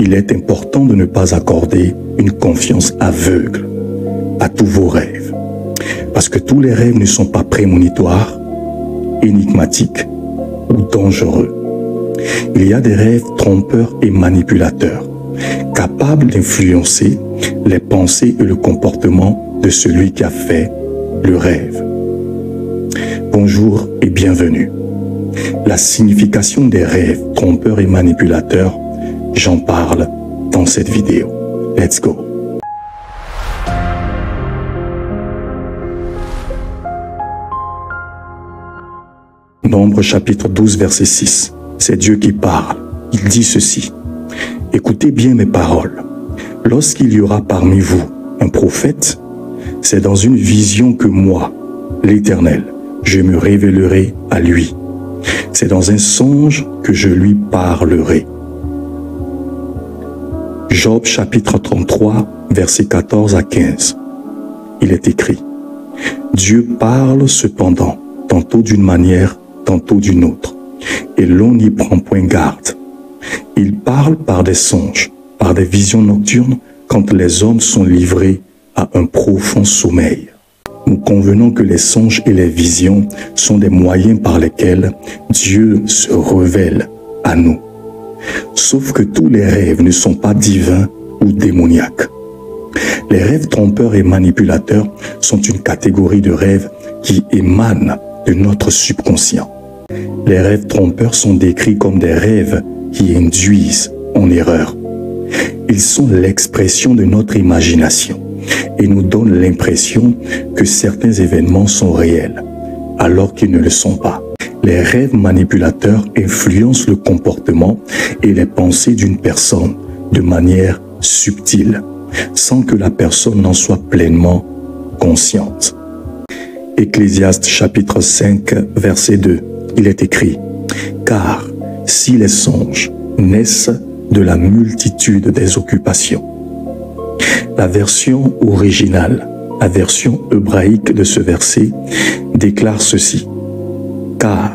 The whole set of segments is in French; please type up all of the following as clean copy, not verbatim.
il est important de ne pas accorder une confiance aveugle à tous vos rêves. Parce que tous les rêves ne sont pas prémonitoires, énigmatiques ou dangereux. Il y a des rêves trompeurs et manipulateurs, capables d'influencer les pensées et le comportement de celui qui a fait le rêve. Bonjour et bienvenue. La signification des rêves trompeurs et manipulateurs, j'en parle dans cette vidéo. Let's go! Nombre chapitre 12 verset 6. C'est Dieu qui parle. Il dit ceci. Écoutez bien mes paroles. Lorsqu'il y aura parmi vous un prophète, c'est dans une vision que moi, l'Éternel, je me révélerai à lui. C'est dans un songe que je lui parlerai. Job chapitre 33, versets 14 à 15. Il est écrit. Dieu parle cependant, tantôt d'une manière, tantôt d'une autre, et l'on n'y prend point garde. Il parle par des songes, par des visions nocturnes, quand les hommes sont livrés à un profond sommeil. Nous convenons que les songes et les visions sont des moyens par lesquels Dieu se révèle à nous. Sauf que tous les rêves ne sont pas divins ou démoniaques. Les rêves trompeurs et manipulateurs sont une catégorie de rêves qui émanent de notre subconscient. Les rêves trompeurs sont décrits comme des rêves qui induisent en erreur. Ils sont l'expression de notre imagination et nous donnent l'impression que certains événements sont réels, alors qu'ils ne le sont pas. Les rêves manipulateurs influencent le comportement et les pensées d'une personne de manière subtile, sans que la personne n'en soit pleinement consciente. Ecclésiaste chapitre 5, verset 2, il est écrit « Car si les songes naissent de la multitude des occupations », la version originale, la version hébraïque de ce verset déclare ceci. Car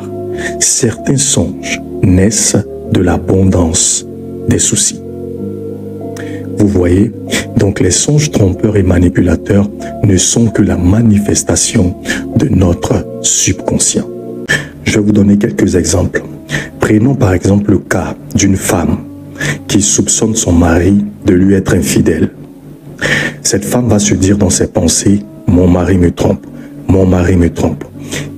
certains songes naissent de l'abondance des soucis. Vous voyez, donc les songes trompeurs et manipulateurs ne sont que la manifestation de notre subconscient. Je vais vous donner quelques exemples. Prenons par exemple le cas d'une femme qui soupçonne son mari de lui être infidèle. Cette femme va se dire dans ses pensées, mon mari me trompe, mon mari me trompe.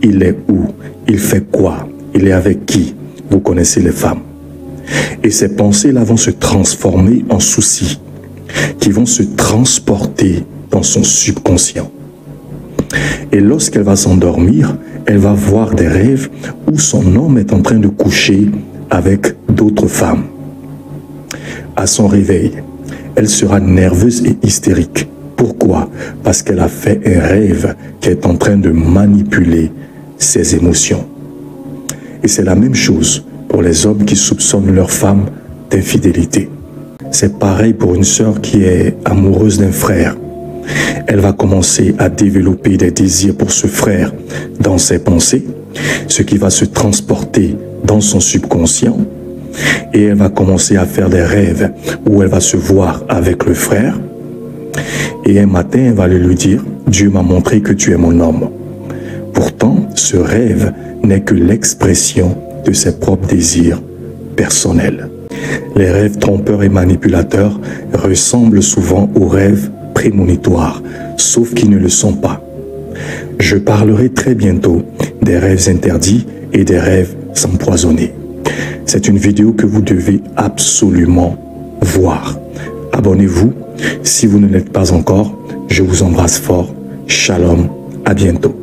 Il est où? Il fait quoi? Il est avec qui? Vous connaissez les femmes. Et ces pensées-là vont se transformer en soucis, qui vont se transporter dans son subconscient. Et lorsqu'elle va s'endormir, elle va voir des rêves où son homme est en train de coucher avec d'autres femmes. À son réveil, elle sera nerveuse et hystérique. Pourquoi? Parce qu'elle a fait un rêve qui est en train de manipuler ses émotions. Et c'est la même chose pour les hommes qui soupçonnent leur femme d'infidélité. C'est pareil pour une sœur qui est amoureuse d'un frère. Elle va commencer à développer des désirs pour ce frère dans ses pensées, ce qui va se transporter dans son subconscient. Et elle va commencer à faire des rêves où elle va se voir avec le frère. Et un matin, elle va lui dire, Dieu m'a montré que tu es mon homme. Pourtant, ce rêve n'est que l'expression de ses propres désirs personnels. Les rêves trompeurs et manipulateurs ressemblent souvent aux rêves prémonitoires, sauf qu'ils ne le sont pas. Je parlerai très bientôt des rêves interdits et des rêves empoisonnés. C'est une vidéo que vous devez absolument voir. Abonnez-vous si vous ne l'êtes pas encore. Je vous embrasse fort. Shalom, à bientôt.